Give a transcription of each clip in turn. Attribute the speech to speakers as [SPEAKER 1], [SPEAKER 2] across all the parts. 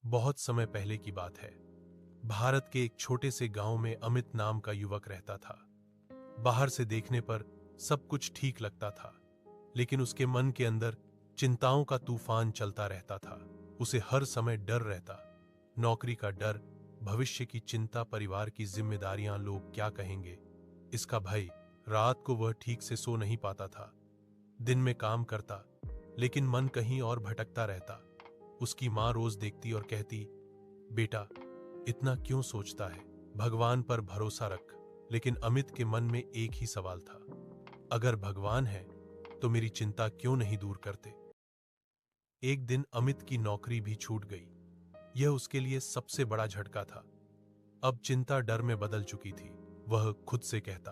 [SPEAKER 1] बहुत समय पहले की बात है। भारत के एक छोटे से गांव में अमित नाम का युवक रहता था। बाहर से देखने पर सब कुछ ठीक लगता था, लेकिन उसके मन के अंदर चिंताओं का तूफान चलता रहता था। उसे हर समय डर रहता, नौकरी का डर, भविष्य की चिंता, परिवार की जिम्मेदारियां, लोग क्या कहेंगे, इसका भय। रात को वह ठीक से सो नहीं पाता था। दिन में काम करता, लेकिन मन कहीं और भटकता रहता। उसकी माँ रोज देखती और कहती, बेटा इतना क्यों सोचता है, भगवान पर भरोसा रख। लेकिन अमित के मन में एक ही सवाल था, अगर भगवान है तो मेरी चिंता क्यों नहीं दूर करते। एक दिन अमित की नौकरी भी छूट गई। यह उसके लिए सबसे बड़ा झटका था। अब चिंता डर में बदल चुकी थी। वह खुद से कहता,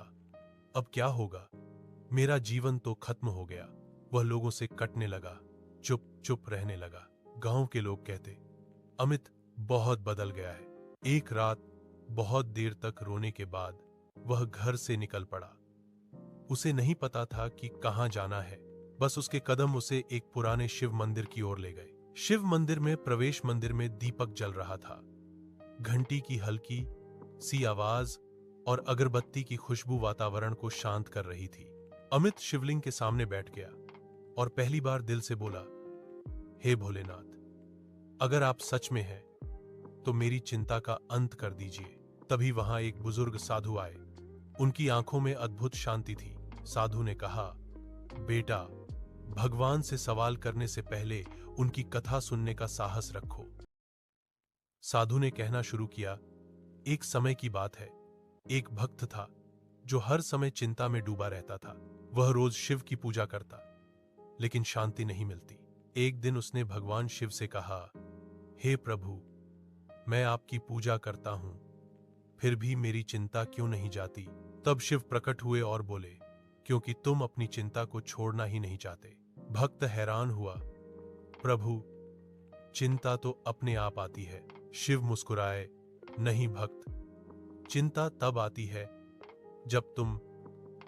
[SPEAKER 1] अब क्या होगा, मेरा जीवन तो खत्म हो गया। वह लोगों से कटने लगा, चुप चुप रहने लगा। गांव के लोग कहते, अमित बहुत बदल गया है। एक रात बहुत देर तक रोने के बाद वह घर से निकल पड़ा। उसे नहीं पता था कि कहां जाना है, बस उसके कदम उसे एक पुराने शिव मंदिर की ओर ले गए। शिव मंदिर में प्रवेश मंदिर में दीपक जल रहा था। घंटी की हल्की सी आवाज और अगरबत्ती की खुशबू वातावरण को शांत कर रही थी। अमित शिवलिंग के सामने बैठ गया और पहली बार दिल से बोला, हे भोलेनाथ, अगर आप सच में हैं तो मेरी चिंता का अंत कर दीजिए। तभी वहां एक बुजुर्ग साधु आए। उनकी आंखों में अद्भुत शांति थी। साधु ने कहा, बेटा, भगवान से सवाल करने से पहले उनकी कथा सुनने का साहस रखो। साधु ने कहना शुरू किया, एक समय की बात है। एक भक्त था जो हर समय चिंता में डूबा रहता था। वह रोज शिव की पूजा करता, लेकिन शांति नहीं मिलती। एक दिन उसने भगवान शिव से कहा, हे प्रभु, मैं आपकी पूजा करता हूं, फिर भी मेरी चिंता क्यों नहीं जाती। तब शिव प्रकट हुए और बोले, क्योंकि तुम अपनी चिंता को छोड़ना ही नहीं चाहते। भक्त हैरान हुआ, प्रभु, चिंता तो अपने आप आती है। शिव मुस्कुराए, नहीं भक्त, चिंता तब आती है जब तुम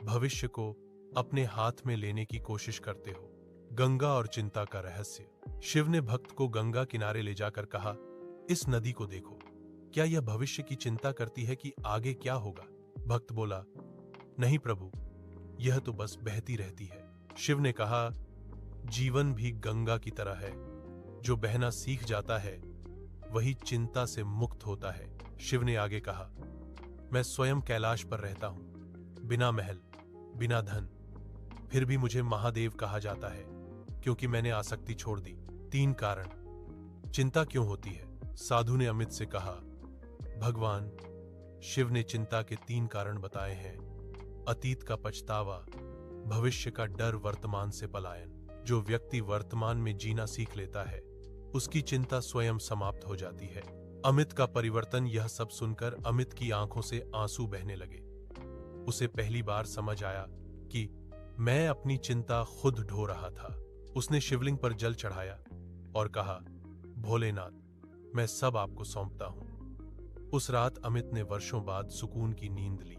[SPEAKER 1] भविष्य को अपने हाथ में लेने की कोशिश करते हो। गंगा और चिंता का रहस्य। शिव ने भक्त को गंगा किनारे ले जाकर कहा, इस नदी को देखो, क्या यह भविष्य की चिंता करती है कि आगे क्या होगा। भक्त बोला, नहीं प्रभु, यह तो बस बहती रहती है। शिव ने कहा, जीवन भी गंगा की तरह है, जो बहना सीख जाता है वही चिंता से मुक्त होता है। शिव ने आगे कहा, मैं स्वयं कैलाश पर रहता हूं, बिना महल, बिना धन, फिर भी मुझे महादेव कहा जाता है, क्योंकि मैंने आसक्ति छोड़ दी। 3 कारण। चिंता क्यों होती है? साधु ने अमित से कहा, भगवान शिव ने चिंता के 3 कारण बताए हैं। अतीत का पछतावा, भविष्य का डर, वर्तमान से पलायन। जो व्यक्ति वर्तमान में जीना सीख लेता है, उसकी चिंता स्वयं समाप्त हो जाती है। अमित का परिवर्तन। यह सब सुनकर अमित की आंखों से आंसू बहने लगे। उसे पहली बार समझ आया कि मैं अपनी चिंता खुद ढो रहा था। उसने शिवलिंग पर जल चढ़ाया और कहा, भोलेनाथ, मैं सब आपको सौंपता हूं। उस रात अमित ने वर्षों बाद सुकून की नींद ली।